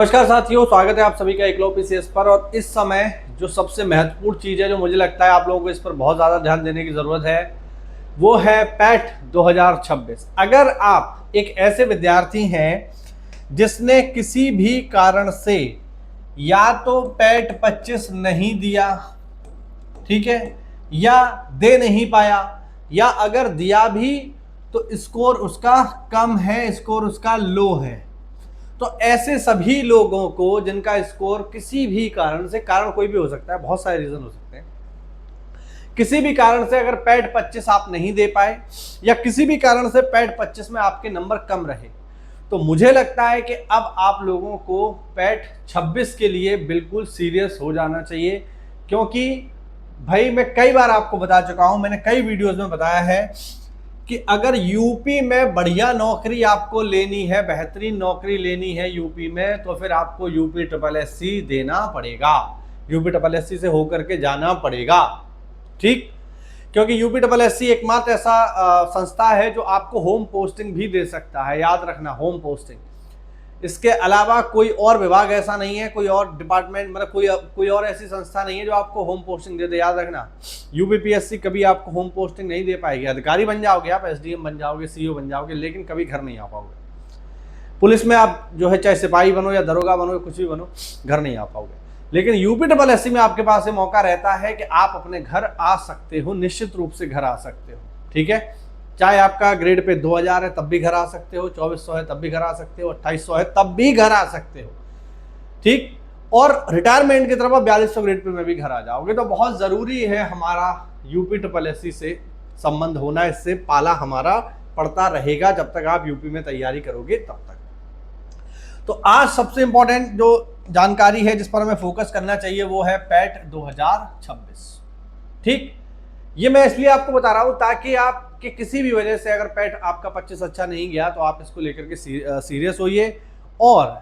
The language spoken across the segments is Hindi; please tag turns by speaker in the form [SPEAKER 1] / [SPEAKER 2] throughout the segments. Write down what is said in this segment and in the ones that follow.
[SPEAKER 1] नमस्कार साथियों, स्वागत है आप सभी का एकलव्य पीसीएस पर। और इस समय जो सबसे महत्वपूर्ण चीज़ है, जो मुझे लगता है आप लोगों को इस पर बहुत ज़्यादा ध्यान देने की ज़रूरत है, वो है पैट 2026। अगर आप एक ऐसे विद्यार्थी हैं जिसने किसी भी कारण से या तो पैट 25 नहीं दिया, ठीक है, या दे नहीं पाया, या अगर दिया भी तो स्कोर उसका कम है, स्कोर उसका लो है, तो ऐसे सभी लोगों को जिनका स्कोर किसी भी कारण से, कारण कोई भी हो सकता है, बहुत सारे रीजन हो सकते हैं, किसी भी कारण से अगर पैट 25 आप नहीं दे पाए या किसी भी कारण से पैट 25 में आपके नंबर कम रहे, तो मुझे लगता है कि अब आप लोगों को पैट 26 के लिए बिल्कुल सीरियस हो जाना चाहिए। क्योंकि भाई मैं कई बार आपको बता चुका हूं, मैंने कई वीडियोस में बताया है कि अगर यूपी में बढ़िया नौकरी आपको लेनी है, बेहतरीन नौकरी लेनी है यूपी में, तो फिर आपको यूपी SSC देना पड़ेगा, यूपी SSC से होकर के जाना पड़ेगा, ठीक। क्योंकि यूपी SSC एकमात्र ऐसा संस्था है जो आपको होम पोस्टिंग भी दे सकता है, याद रखना, होम पोस्टिंग। इसके अलावा कोई और विभाग ऐसा नहीं है, कोई और डिपार्टमेंट, मतलब कोई और ऐसी संस्था नहीं है जो आपको होम पोस्टिंग दे दे। याद रखना, यूपीपीएससी कभी आपको होम पोस्टिंग नहीं दे पाएगी। अधिकारी बन जाओगे आप, एसडीएम बन जाओगे, सीईओ बन जाओगे, लेकिन कभी घर नहीं आ पाओगे। पुलिस में आप जो है चाहे सिपाही बनो या दरोगा बनो, कुछ भी बनो, घर नहीं आ पाओगे। लेकिन यूपी SSC में आपके पास ये मौका रहता है कि आप अपने घर आ सकते हो, निश्चित रूप से घर आ सकते हो, ठीक है। चाहे आपका ग्रेड पे 2000 है तब भी घर आ सकते हो, 2400 है तब भी घर आ सकते हो, 2800 है तब भी घर आ सकते हो, ठीक। और रिटायरमेंट की तरफ 4200 ग्रेड पे में भी घर आ जाओगे। तो बहुत जरूरी है हमारा यूपी SSC से संबंध होना, इससे पाला हमारा पड़ता रहेगा जब तक आप यूपी में तैयारी करोगे तब तक। तो आज सबसे इंपॉर्टेंट जो जानकारी है जिस पर हमें फोकस करना चाहिए वो है पैट 2026, ठीक। ये मैं इसलिए आपको बता रहा हूं ताकि आप कि किसी भी वजह से अगर पैट आपका 25 अच्छा नहीं गया तो आप इसको लेकर के सीरियस होइए और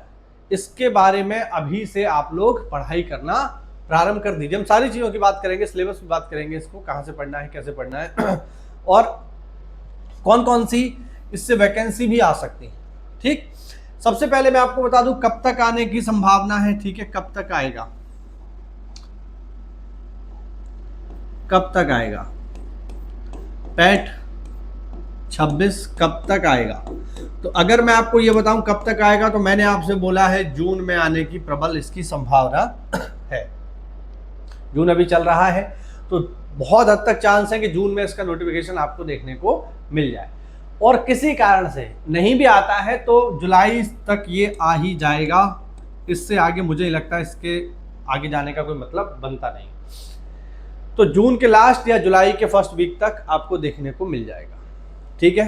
[SPEAKER 1] इसके बारे में अभी से आप लोग पढ़ाई करना प्रारंभ कर दीजिए। हम सारी चीज़ों की बात करेंगे, सिलेबस की बात करेंगे, इसको कहाँ से पढ़ना है, कैसे पढ़ना है और कौन कौन सी इससे वैकेंसी भी आ सकती है, ठीक। सबसे पहले मैं आपको बता दूं कब तक आने की संभावना है, ठीक है। कब तक आएगा, कब तक आएगा पैट 26 कब तक आएगा? तो अगर मैं आपको ये बताऊं कब तक आएगा, तो मैंने आपसे बोला है जून में आने की प्रबल इसकी संभावना है। जून अभी चल रहा है तो बहुत हद तक चांस है कि जून में इसका नोटिफिकेशन आपको देखने को मिल जाए। और किसी कारण से नहीं भी आता है तो जुलाई तक ये आ ही जाएगा। इससे आगे मुझे नहीं लगता इसके आगे जाने का कोई मतलब बनता नहीं। तो जून के लास्ट या जुलाई के फर्स्ट वीक तक आपको देखने को मिल जाएगा, ठीक है।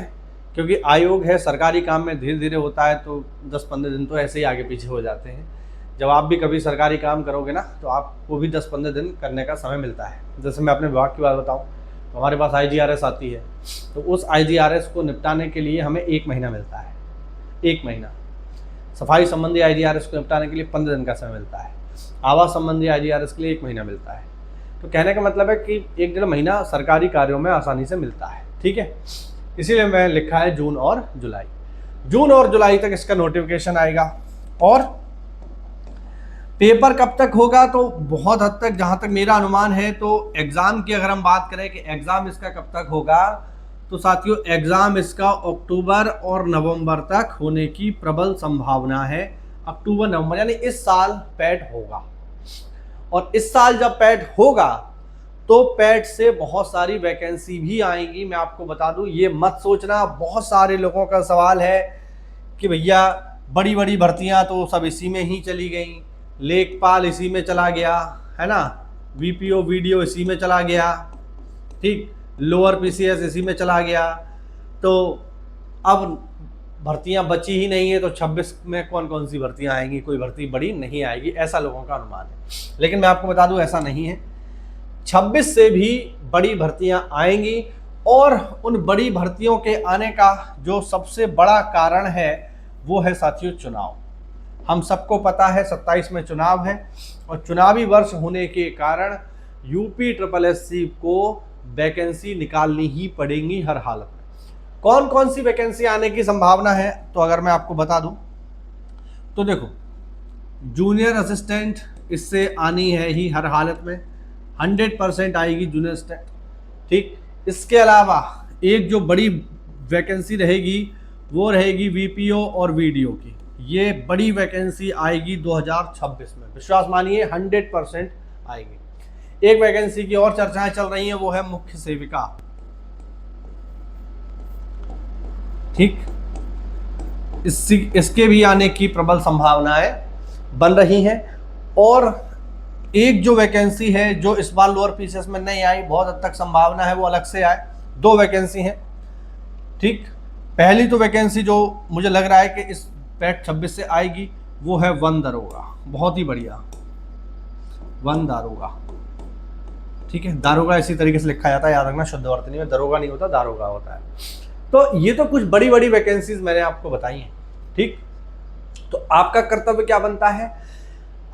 [SPEAKER 1] क्योंकि आयोग है, सरकारी काम में धीरे धीरे होता है, तो 10-15 दिन तो ऐसे ही आगे पीछे हो जाते हैं। जब आप भी कभी सरकारी काम करोगे ना तो आपको भी 10-15 दिन करने का समय मिलता है। जैसे मैं अपने विभाग की बात बताऊं तो हमारे पास IGRS आती है, तो उस IGRS को निपटाने के लिए हमें 1 महीना मिलता है, 1 महीना। सफाई संबंधी IGRS को निपटाने के लिए 15 दिन का समय मिलता है, आवास संबंधी IGRS के लिए 1 महीना मिलता है। तो कहने का मतलब है कि 1-1.5 महीना सरकारी कार्यों में आसानी से मिलता है, ठीक है। इसीलिए मैं लिखा है जून और जुलाई। जून और जुलाई तक इसका नोटिफिकेशन आएगा। और पेपर कब तक होगा, तो बहुत हद तक जहां तक मेरा अनुमान है, तो एग्जाम की अगर हम बात करें कि एग्जाम इसका कब तक होगा, तो साथियों एग्जाम इसका अक्टूबर और नवंबर तक होने की प्रबल संभावना है। अक्टूबर नवंबर यानी इस साल पैट होगा। और इस साल जब पैट होगा तो पैट से बहुत सारी वैकेंसी भी आएंगी। मैं आपको बता दूं, ये मत सोचना, बहुत सारे लोगों का सवाल है कि भैया बड़ी बड़ी भर्तियां तो सब इसी में ही चली गई, लेखपाल इसी में चला गया, है ना, VPO वीडियो इसी में चला गया, ठीक, लोअर PCS इसी में चला गया, तो अब भर्तियां बची ही नहीं है, तो 26 में कौन कौन सी भर्तियां आएंगी, कोई भर्ती बड़ी नहीं आएगी, ऐसा लोगों का अनुमान है। लेकिन मैं आपको बता दूं ऐसा नहीं है, 26 से भी बड़ी भर्तियां आएंगी। और उन बड़ी भर्तियों के आने का जो सबसे बड़ा कारण है वो है साथियों चुनाव। हम सबको पता है 27 में चुनाव है और चुनावी वर्ष होने के कारण यूपी SSC को वैकेंसी निकालनी ही पड़ेगी हर हालत में। कौन कौन सी वैकेंसी आने की संभावना है, तो अगर मैं आपको बता दूं तो देखो जूनियर असिस्टेंट इससे आनी है ही हर हालत में, 100% आएगी जूनियर असिस्टेंट। ठीक, इसके अलावा एक जो बड़ी वैकेंसी रहेगी वो रहेगी वीपीओ और वीडियो की। ये बड़ी वैकेंसी आएगी 2026 में, विश्वास मानिए 100% आएगी। एक वैकेंसी की और चर्चाएं चल रही हैं, वो है मुख्य सेविका। ठीक, इसके भी आने की प्रबल संभावनाएं बन रही हैं। और एक जो वैकेंसी है जो इस बार लोअर पीसीएस में नहीं आई, बहुत हद तक संभावना है वो अलग से आए। 2 वैकेंसी हैं। ठीक, पहली तो वैकेंसी जो मुझे लग रहा है कि इस पैट 26 से आएगी वो है वन दरोगा। बहुत ही बढ़िया, वन दारोगा। ठीक है, दारोगा इसी तरीके से लिखा जाता है, याद रखना, शुद्ध वर्तनी में दरोगा नहीं होता, दारोगा होता है। तो ये तो कुछ बड़ी बड़ी वैकेंसीज मैंने आपको बताई हैं। ठीक, तो आपका कर्तव्य क्या बनता है?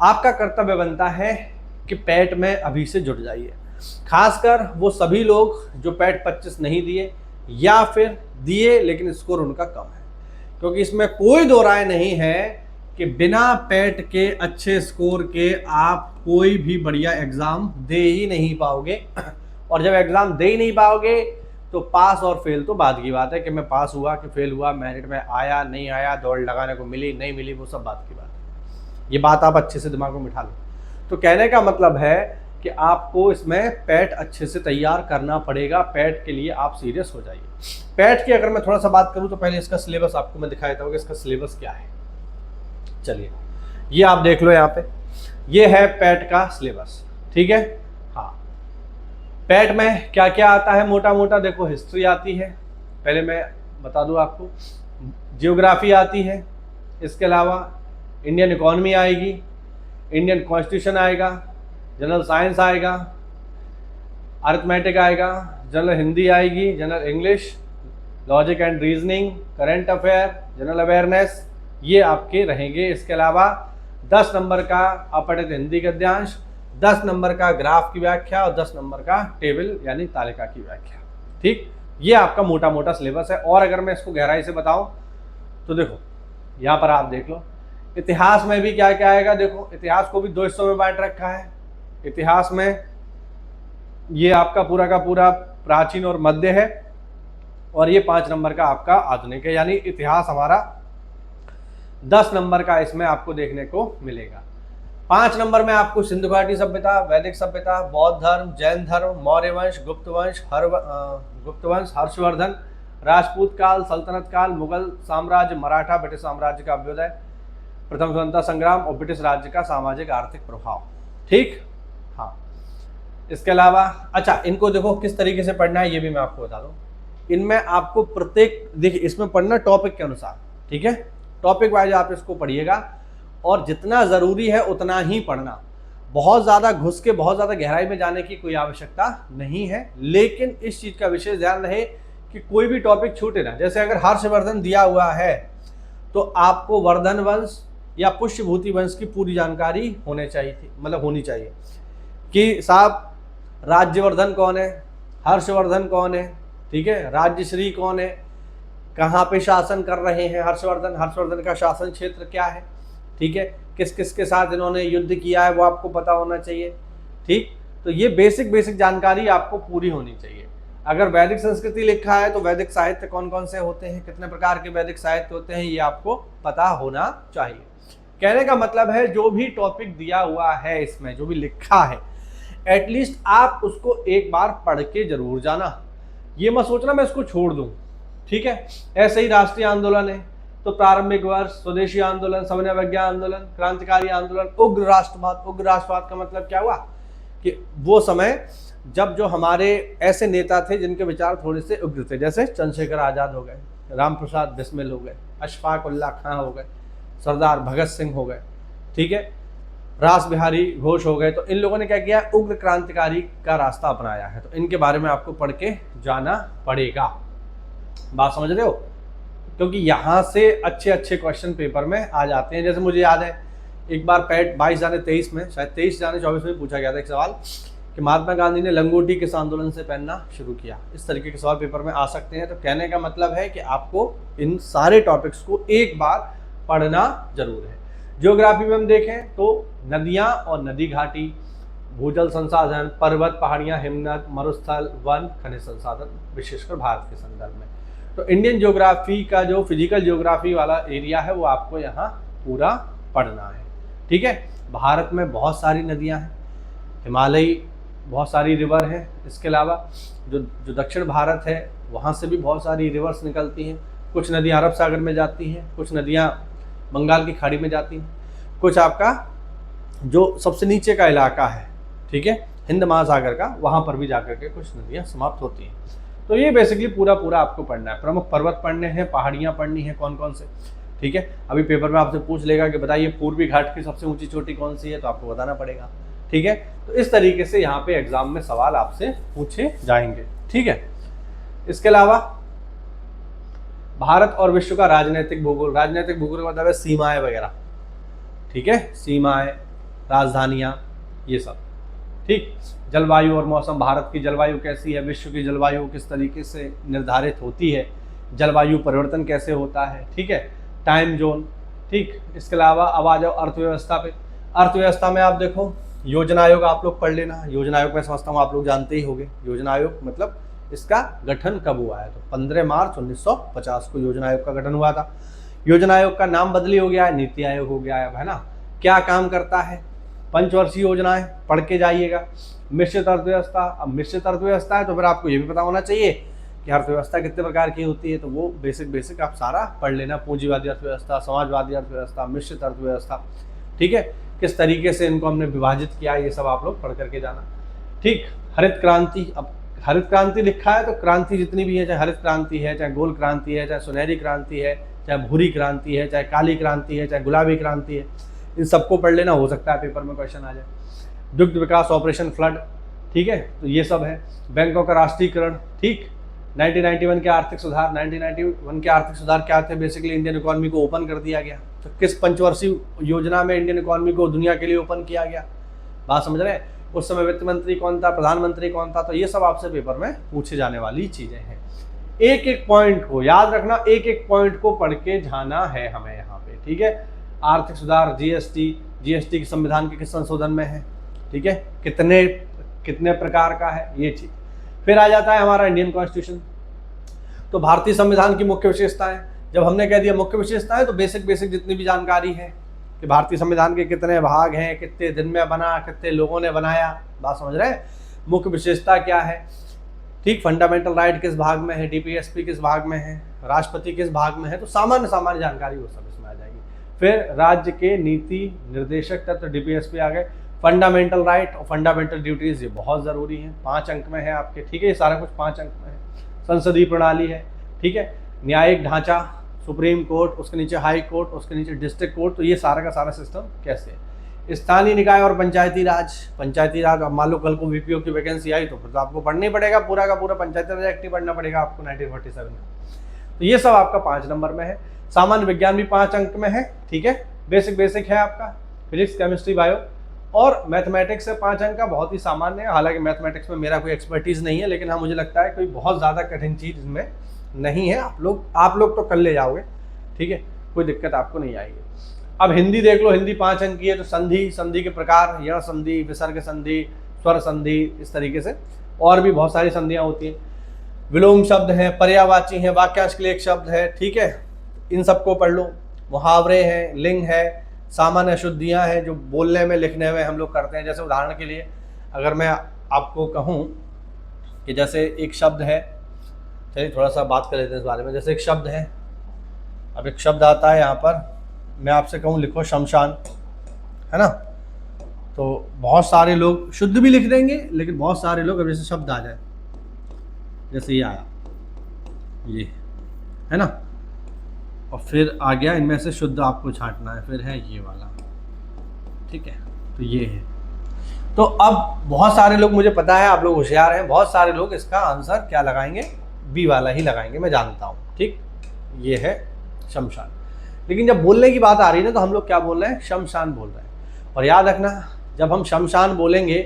[SPEAKER 1] आपका कर्तव्य बनता है कि पैट में अभी से जुट जाइए। खासकर वो सभी लोग जो पैट 25 नहीं दिए या फिर दिए लेकिन स्कोर उनका कम है, क्योंकि इसमें कोई दो राय नहीं है कि बिना पैट के अच्छे स्कोर के आप कोई भी बढ़िया एग्जाम दे ही नहीं पाओगे। और जब एग्जाम दे ही नहीं पाओगे तो पास और फेल तो बाद की बात है, कि मैं पास हुआ कि फेल हुआ, मेरिट में आया नहीं आया, दौड़ लगाने को मिली नहीं मिली, वो सब बात की बात है। ये बात आप अच्छे से दिमाग में बिठा लो। तो कहने का मतलब है कि आपको इसमें पैट अच्छे से तैयार करना पड़ेगा। पैट के लिए आप सीरियस हो जाइए। पैट की अगर मैं थोड़ा सा बात करूं तो पहले इसका सिलेबस आपको मैं दिखा देता हूं कि इसका सिलेबस क्या है। चलिए, ये आप देख लो, यहाँ पे ये है पैट का सिलेबस। ठीक है, हाँ, पैट में क्या क्या आता है मोटा मोटा देखो। हिस्ट्री आती है, पहले मैं बता दूं आपको, जियोग्राफी आती है, इसके अलावा इंडियन इकोनॉमी आएगी, इंडियन कॉन्स्टिट्यूशन आएगा, जनरल साइंस आएगा, अरिथमेटिक आएगा, जनरल हिंदी आएगी, general English, logic and reasoning, current affair, general awareness, ये आपके रहेंगे। इसके अलावा 10 नंबर का अपठित हिंदी गद्यांश, 10 नंबर का ग्राफ की व्याख्या और 10 नंबर का टेबल यानी तालिका की व्याख्या। ठीक, ये आपका मोटा मोटा सिलेबस है। और अगर मैं इसको गहराई से बताऊं तो देखो, यहाँ पर आप देख लो, इतिहास में भी क्या क्या आएगा। देखो, इतिहास को भी 2 हिस्सों में बांट रखा है। इतिहास में ये आपका पूरा का पूरा प्राचीन और मध्य है, और ये 5 नंबर का आपका आधुनिक है, यानी इतिहास हमारा 10 नंबर का इसमें आपको देखने को मिलेगा। 5 नंबर में आपको सिंधु घाटी सभ्यता, वैदिक सभ्यता, बौद्ध धर्म, जैन धर्म, मौर्य वंश, गुप्त वंश, हर्षवर्धन, राजपूत काल, सल्तनत काल, मुगल साम्राज्य, मराठा, ब्रिटिश साम्राज्य का अभ्युदय, प्रथम स्वतंत्रता संग्राम और ब्रिटिश राज्य का सामाजिक आर्थिक प्रभाव। ठीक, हाँ, इसके अलावा अच्छा, इनको देखो किस तरीके से पढ़ना है ये भी मैं आपको बता दूं। इनमें आपको प्रत्येक, देखिए, इसमें पढ़ना टॉपिक के अनुसार। ठीक है, टॉपिक वाइज आप इसको पढ़िएगा और जितना ज़रूरी है उतना ही पढ़ना। बहुत ज़्यादा घुस के बहुत ज़्यादा गहराई में जाने की कोई आवश्यकता नहीं है, लेकिन इस चीज़ का विशेष ध्यान रहे कि कोई भी टॉपिक छूटे ना। जैसे अगर हर्षवर्धन दिया हुआ है तो आपको वर्धन वंश या पुष्यभूति वंश की पूरी जानकारी होनी चाहिए कि साहब राज्यवर्धन कौन है, हर्षवर्धन कौन है, ठीक है, राज्यश्री कौन है, कहाँ पे शासन कर रहे हैं हर्षवर्धन का शासन क्षेत्र क्या है, ठीक है, किस किस के साथ इन्होंने युद्ध किया है वो आपको पता होना चाहिए। ठीक, तो ये बेसिक जानकारी आपको पूरी होनी चाहिए। अगर वैदिक संस्कृति लिखा है तो वैदिक साहित्य कौन कौन से होते हैं, कितने प्रकार के वैदिक साहित्य होते हैं, ये आपको पता होना चाहिए। कहने का मतलब है जो भी टॉपिक दिया हुआ है इसमें, जो भी लिखा है, एटलीस्ट आप उसको एक बार पढ़ के जरूर जाना। ये मत सोचना मैं इसको छोड़ दूं। ठीक है, ऐसे ही राष्ट्रीय आंदोलन है तो प्रारंभिक वर्ष, स्वदेशी आंदोलन, सविनय अवज्ञा आंदोलन, क्रांतिकारी आंदोलन, उग्र राष्ट्रवाद का मतलब क्या हुआ कि वो समय जब जो हमारे ऐसे नेता थे जिनके विचार थोड़े से उग्र थे, जैसे चंद्रशेखर आजाद हो गए, राम प्रसाद बिस्मिल हो गए, अशफाक उल्लाह खां हो गए, सरदार भगत सिंह हो गए, ठीक है, रास बिहारी घोष हो गए। तो इन लोगों ने क्या किया, उग्र क्रांतिकारी का रास्ता अपनाया है। तो इनके बारे में आपको पढ़ के जाना पड़ेगा। बात समझ रहे हो? क्योंकि यहाँ से अच्छे क्वेश्चन पेपर में आ जाते हैं। जैसे मुझे याद है एक बार पैट 22/23 में, शायद 23/24 में पूछा गया था एक सवाल कि महात्मा गांधी ने लंगोटी किस आंदोलन से पहनना शुरू किया। इस तरीके के सवाल पेपर में आ सकते हैं। तो कहने का मतलब है कि आपको इन सारे टॉपिक्स को एक बार पढ़ना जरूर है। ज्योग्राफी में हम देखें तो नदियां और नदी घाटी, भूजल संसाधन, पर्वत, पहाड़ियां, हिमनद, मरुस्थल, वन, खनिज संसाधन, विशेषकर भारत के संदर्भ में। तो इंडियन ज्योग्राफी का जो फिजिकल ज्योग्राफी वाला एरिया है वो आपको यहाँ पूरा पढ़ना है, ठीक है। भारत में बहुत सारी नदियाँ हैं, हिमालयी बहुत सारी रिवर हैं, इसके अलावा जो दक्षिण भारत है वहाँ से भी बहुत सारी रिवर्स निकलती हैं। कुछ नदियाँ अरब सागर में जाती हैं, कुछ नदियाँ बंगाल की खाड़ी में जाती हैं, कुछ आपका जो सबसे नीचे का इलाका है, ठीक है, हिंद महासागर का, वहाँ पर भी जाकर के कुछ नदियाँ समाप्त होती हैं। तो ये बेसिकली पूरा आपको पढ़ना है। प्रमुख पर्वत पढ़ने हैं, पहाड़ियाँ पढ़नी हैं कौन कौन से, ठीक है। अभी पेपर में आपसे पूछ लेगा कि बताइए पूर्वी घाट की सबसे ऊंची चोटी कौन सी है, तो आपको बताना पड़ेगा, ठीक है। तो इस तरीके से यहाँ पे एग्जाम में सवाल आपसे पूछे जाएंगे, ठीक है। इसके अलावा भारत और विश्व का राजनीतिक भूगोल, राजनीतिक भूगोल का मतलब है सीमाएं वगैरह, ठीक है, सीमाएं, राजधानियां, ये सब, ठीक। जलवायु और मौसम, भारत की जलवायु कैसी है, विश्व की जलवायु किस तरीके से निर्धारित होती है, जलवायु परिवर्तन कैसे होता है, ठीक है, टाइम जोन, ठीक। इसके अलावा अब आ जाओ अर्थव्यवस्था पे। अर्थव्यवस्था में आप देखो योजना आयोग आप लोग पढ़ लेना। योजना आयोग मैं समझता हूँ आप लोग जानते ही होंगे। योजना आयोग मतलब इसका गठन कब हुआ है, तो 15 मार्च 1950 को योजना आयोग का गठन हुआ था। योजना आयोग का नाम बदली हो गया है, नीति आयोग हो गया है ना। क्या काम करता है, पंचवर्षीय योजनाएं पढ़ के जाइएगा। मिश्रित अर्थव्यवस्था, अब मिश्रित अर्थव्यवस्था है तो फिर आपको ये भी पता होना चाहिए कि अर्थव्यवस्था कितने प्रकार की होती है, तो वो बेसिक आप सारा पढ़ लेना। पूंजीवादी अर्थव्यवस्था, समाजवादी अर्थव्यवस्था, मिश्रित अर्थव्यवस्था, ठीक है, किस तरीके से इनको हमने विभाजित किया, ये सब आप लोग पढ़ करके जाना, ठीक। हरित क्रांति, अब हरित क्रांति लिखा है तो क्रांति जितनी भी है, चाहे हरित क्रांति है, चाहे गोल क्रांति है, चाहे सुनहरी क्रांति है, चाहे भूरी क्रांति है, चाहे काली क्रांति है, चाहे गुलाबी क्रांति है, इन सबको पढ़ लेना, हो सकता है पेपर में क्वेश्चन आ जाए। दुग्ध विकास, ऑपरेशन फ्लड, ठीक है, तो ये सब है। बैंकों का राष्ट्रीयकरण, ठीक। 1991 के आर्थिक सुधार, 1991 के आर्थिक सुधार क्या थे, बेसिकली इंडियन इकोनॉमी को ओपन कर दिया गया। तो किस पंचवर्षीय योजना में इंडियन इकोनॉमी को दुनिया के लिए ओपन किया गया, बात समझ रहे हैं। उस समय वित्त मंत्री कौन था, प्रधानमंत्री कौन था, तो ये सब आपसे पेपर में पूछे जाने वाली चीजें हैं। एक एक पॉइंट को याद रखना, एक एक पॉइंट को पढ़ के जाना है हमें यहाँ पे, ठीक है। आर्थिक सुधार, जीएसटी के संविधान के किस संशोधन में है, ठीक है, कितने प्रकार का है, ये चीज। फिर आ जाता है हमारा इंडियन कॉन्स्टिट्यूशन। तो भारतीय संविधान की मुख्य विशेषताएं, जब हमने कह दिया मुख्य विशेषताएं, तो बेसिक जितनी भी जानकारी है कि भारतीय संविधान के कितने भाग हैं, कितने दिन में बना, कितने लोगों ने बनाया, बात समझ रहे हैं। मुख्य विशेषता क्या है, ठीक। फंडामेंटल राइट किस भाग में है, डीपीएसपी किस भाग में है, राष्ट्रपति किस भाग में है, तो सामान्य जानकारी वो सब इसमें आ जाएगी। फिर राज्य के नीति निर्देशक तत्व, डीपीएसपी आ गए। फंडामेंटल राइट और फंडामेंटल ड्यूटीज, ये बहुत ज़रूरी है, 5 अंक में है आपके, ठीक है, ये सारा कुछ 5 अंक में है। संसदीय प्रणाली है, ठीक है, न्यायिक ढांचा, सुप्रीम कोर्ट, उसके नीचे हाई कोर्ट, उसके नीचे डिस्ट्रिक्ट कोर्ट, तो ये सारा का सारा सिस्टम कैसे है। स्थानीय निकाय और पंचायती राज, अब मान लो कल को वीपीओ की वैकेंसी आई तो फिर तो आपको पढ़ना ही पड़ेगा, पूरा का पूरा पंचायती राज एक्ट ही पढ़ना पड़ेगा आपको 1947 का। तो ये सब आपका 5 नंबर में है। सामान्य विज्ञान भी 5 अंक में है, ठीक है, बेसिक है आपका, फिजिक्स, केमिस्ट्री, बायो, और मैथमेटिक्स से 5 अंक का बहुत ही सामान्य है। हालांकि मैथमेटिक्स में मेरा कोई एक्सपर्टीज नहीं है, लेकिन हाँ मुझे लगता है कोई बहुत ज़्यादा कठिन चीज़ इसमें नहीं है। आप लोग तो कर ले जाओगे, ठीक है, कोई दिक्कत आपको नहीं आएगी। अब हिंदी देख लो, हिंदी 5 अंक की है। तो संधि के प्रकार, यण संधि, विसर्ग संधि, स्वर संधि, इस तरीके से और भी बहुत सारी संधियाँ होती हैं। विलोम शब्द हैं, पर्यायवाची हैं, वाक्यांश के लिए एक शब्द है, ठीक है, इन सबको पढ़ लो। मुहावरे हैं, लिंग है, सामान्य अशुद्धियाँ हैं जो बोलने में लिखने में हम लोग करते हैं। जैसे उदाहरण के लिए अगर मैं आपको कहूँ कि जैसे एक शब्द है, चलिए थोड़ा सा बात कर लेते हैं इस बारे में। जैसे एक शब्द है, अब एक शब्द आता है यहाँ पर, मैं आपसे कहूँ लिखो शमशान, है ना, तो बहुत सारे लोग शुद्ध भी लिख देंगे, लेकिन बहुत सारे लोग, अब जैसे शब्द आ जाए, जैसे ये आया, ये है ना, और फिर आ गया, इनमें से शुद्ध आपको छांटना है, फिर है ये वाला, ठीक है, तो ये है। तो अब बहुत सारे लोग, मुझे पता है आप लोग होशियार हैं, बहुत सारे लोग इसका आंसर क्या लगाएंगे, बी वाला ही लगाएंगे, मैं जानता हूँ, ठीक, ये है शमशान। लेकिन जब बोलने की बात आ रही है ना, तो हम लोग क्या बोल रहे हैं, शमशान बोल रहे हैं। और याद रखना, जब हम शमशान बोलेंगे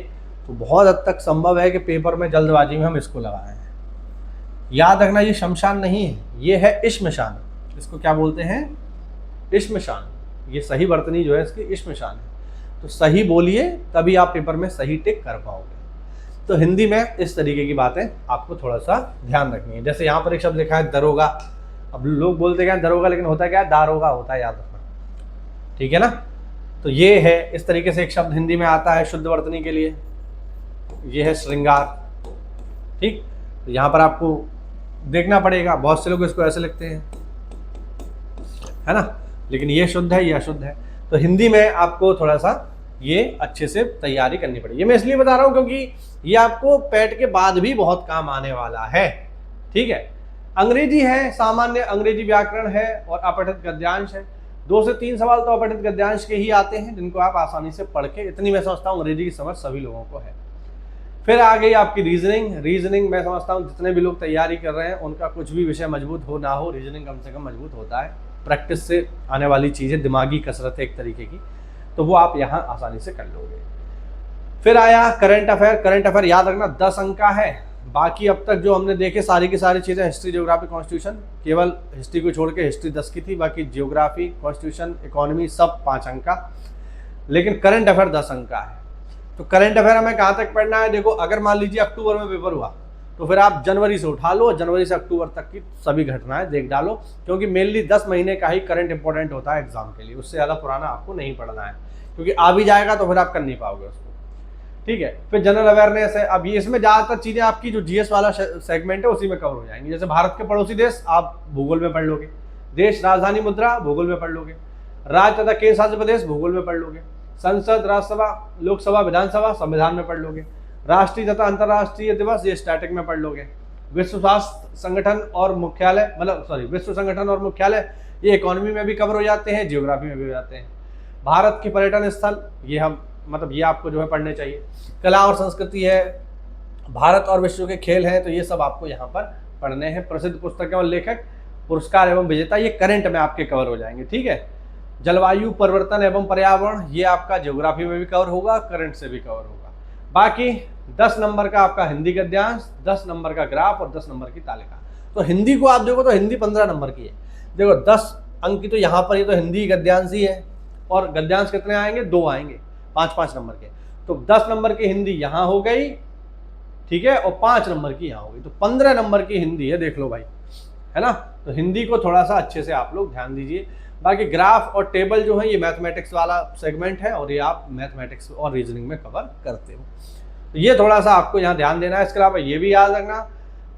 [SPEAKER 1] तो बहुत हद तक संभव है कि पेपर में जल्दबाजी में हम इसको लगाएं। याद रखना, ये शमशान नहीं है, ये है इश्मशान। इसको क्या बोलते हैं, इश्मशान, ये सही वर्तनी जो है इसकी इश्मशान है। तो सही बोलिए तभी आप पेपर में सही टिक कर पाओगे। तो हिंदी में इस तरीके की बातें आपको थोड़ा सा ध्यान रखनी है। जैसे यहाँ पर एक शब्द लिखा है दरोगा, अब लोग बोलते क्या दरोगा, लेकिन होता क्या है दारोगा होता है, याद रखना, ठीक है ना। तो ये है इस तरीके से एक शब्द हिंदी में आता है शुद्ध वर्तनी के लिए, ये है श्रृंगार, ठीक। तो यहाँ पर आपको देखना पड़ेगा, बहुत से लोग इसको ऐसे लिखते हैं, है ना, लेकिन ये शुद्ध है, ये अशुद्ध है। तो हिंदी में आपको थोड़ा सा ये अच्छे से तैयारी करनी पड़ेगी। ये मैं इसलिए बता रहा हूँ क्योंकि ये आपको पैट के बाद भी बहुत काम आने वाला है, ठीक है। अंग्रेजी है, सामान्य अंग्रेजी व्याकरण है और अपठित गद्यांश है। 2 से 3 सवाल तो अपठित गद्यांश के ही आते हैं, जिनको आप आसानी से पढ़ के, इतनी मैं समझता हूँ अंग्रेजी की समझ सभी लोगों को है। फिर आ गई आपकी रीजनिंग मैं समझता हूँ जितने भी लोग तैयारी कर रहे हैं उनका कुछ भी विषय मजबूत हो ना हो, रीजनिंग कम से कम मजबूत होता है। प्रैक्टिस से आने वाली चीज़ें, दिमागी कसरत है एक तरीके की, तो वो आप यहाँ आसानी से कर लोगे। फिर आया करंट अफेयर याद रखना 10 अंक का है। बाकी अब तक जो हमने देखे सारी की सारी चीज़ें, हिस्ट्री, ज्योग्राफी, कॉन्स्टिट्यूशन, केवल हिस्ट्री को छोड़ के हिस्ट्री 10 की थी, बाकी ज्योग्राफी, कॉन्स्टिट्यूशन, इकोनॉमी सब 5 अंक का, लेकिन करंट अफेयर 10 अंक का है। तो करंट अफेयर हमें कहाँ तक पढ़ना है, देखो अगर मान लीजिए अक्टूबर में पेपर हुआ तो फिर आप जनवरी से उठा लो, जनवरी से अक्टूबर तक की सभी घटनाएं देख डालो, क्योंकि मेनली 10 महीने का ही करंट इंपॉर्टेंट होता है एग्जाम के लिए, उससे ज़्यादा पुराना आपको नहीं पढ़ना है, क्योंकि आ भी जाएगा तो फिर आप कर नहीं पाओगे उसको, ठीक है। फिर जनरल अवेयरनेस है, अब ये इसमें ज़्यादातर चीज़ें आपकी जो जीएस वाला सेगमेंट है उसी में कवर हो जाएंगी। जैसे भारत के पड़ोसी देश आप भूगोल में पढ़ लोगे, देश, राजधानी, मुद्रा भूगोल में पढ़ लोगे, राज्य तथा केंद्र शासित प्रदेश भूगोल में पढ़ लोगे, संसद, राज्यसभा, लोकसभा, विधानसभा संविधान में पढ़ लोगे, राष्ट्रीय तथा अंतर्राष्ट्रीय दिवस ये स्टैटिक में पढ़ लोगे, विश्व स्वास्थ्य संगठन और मुख्यालय विश्व संगठन और मुख्यालय ये इकोनॉमी में भी कवर हो जाते हैं, जियोग्राफी में भी हो जाते हैं। भारत के पर्यटन स्थल ये हम ये आपको जो है पढ़ने चाहिए। कला और संस्कृति है, भारत और विश्व के खेल हैं, तो ये सब आपको यहाँ पर पढ़ने हैं। प्रसिद्ध पुस्तकें और लेखक, पुरस्कार एवं विजेता ये करंट में आपके कवर हो जाएंगे, ठीक है। जलवायु परिवर्तन एवं पर्यावरण ये आपका ज्योग्राफी में भी कवर होगा, करंट से भी कवर होगा। बाकी 10 नंबर का आपका हिंदी गद्यांश, 10 नंबर का ग्राफ और 10 नंबर की तालिका। तो हिंदी को आप देखो तो हिंदी 15 नंबर की है, देखो 10 अंक की तो यहाँ पर ये तो हिंदी गद्यांश ही है, और गद्यांश कितने आएंगे, 2 आएंगे 5-5 नंबर के। तो 10 नंबर की हिंदी यहाँ हो गई, ठीक है, और 5 नंबर की यहाँ हो गई, तो 15 नंबर की हिंदी है, देख लो भाई, है ना। तो हिंदी को थोड़ा सा अच्छे से आप लोग ध्यान दीजिए। बाकी ग्राफ और टेबल जो है ये मैथमेटिक्स वाला सेगमेंट है, और ये आप मैथमेटिक्स और रीजनिंग में कवर करते हो, तो ये थोड़ा सा आपको यहाँ ध्यान देना है। इसके अलावा ये भी याद रखना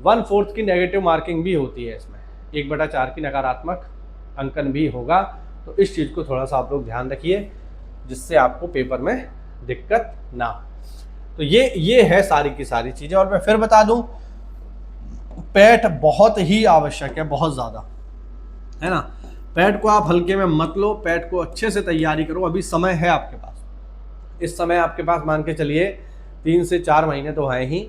[SPEAKER 1] 1/4 की नेगेटिव मार्किंग भी होती है इसमें, 1/4 की नकारात्मक अंकन भी होगा, तो इस चीज़ को थोड़ा सा आप लोग ध्यान रखिए, जिससे आपको पेपर में दिक्कत ना हो। तो ये है सारी की सारी चीज़ें। और मैं फिर बता दूं, पैट बहुत ही आवश्यक है, बहुत ज़्यादा, है ना। पैट को आप हल्के में मत लो, पैट को अच्छे से तैयारी करो, अभी समय है आपके पास। इस समय आपके पास मान के चलिए 3 से 4 महीने तो हैं ही,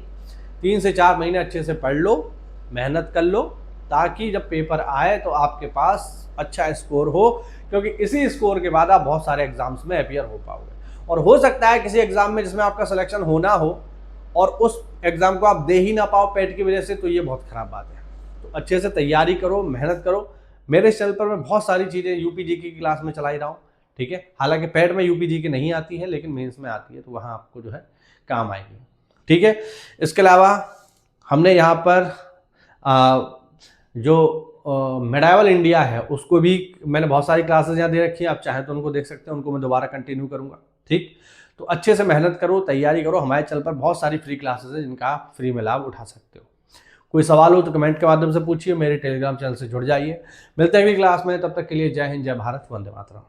[SPEAKER 1] 3 से 4 महीने अच्छे से पढ़ लो, मेहनत कर लो, ताकि जब पेपर आए तो आपके पास अच्छा स्कोर हो, क्योंकि इसी स्कोर के बाद आप बहुत सारे एग्जाम्स में अपीयर हो पाओगे। और हो सकता है किसी एग्जाम में जिसमें आपका सिलेक्शन होना हो और उस एग्जाम को आप दे ही ना पाओ पैट की वजह से, तो ये बहुत खराब बात है। तो अच्छे से तैयारी करो, मेहनत करो। मेरे चैनल पर मैं बहुत सारी चीज़ें यूपीजी की क्लास में चला ही रहा हूँ, ठीक है। हालांकि पैट में यूपीजी की नहीं आती है, लेकिन मेंस में आती है, तो वहाँ आपको जो है काम आएगी, ठीक है। इसके अलावा हमने यहाँ पर जो मेडावल इंडिया है उसको भी मैंने बहुत सारी क्लासेस यहाँ दे रखी है, आप चाहें तो उनको देख सकते हैं, उनको मैं दोबारा कंटिन्यू करूँगा, ठीक। तो अच्छे से मेहनत करो, तैयारी करो। हमारे चैनल पर बहुत सारी फ्री क्लासेस है जिनका आप फ्री में लाभ उठा सकते हो। कोई सवाल हो तो कमेंट के माध्यम से पूछिए, मेरे टेलीग्राम चैनल से जुड़ जाइए। मिलते हैं अगली क्लास में, तब तक के लिए जय हिंद, जय भारत, वंदे मातरम।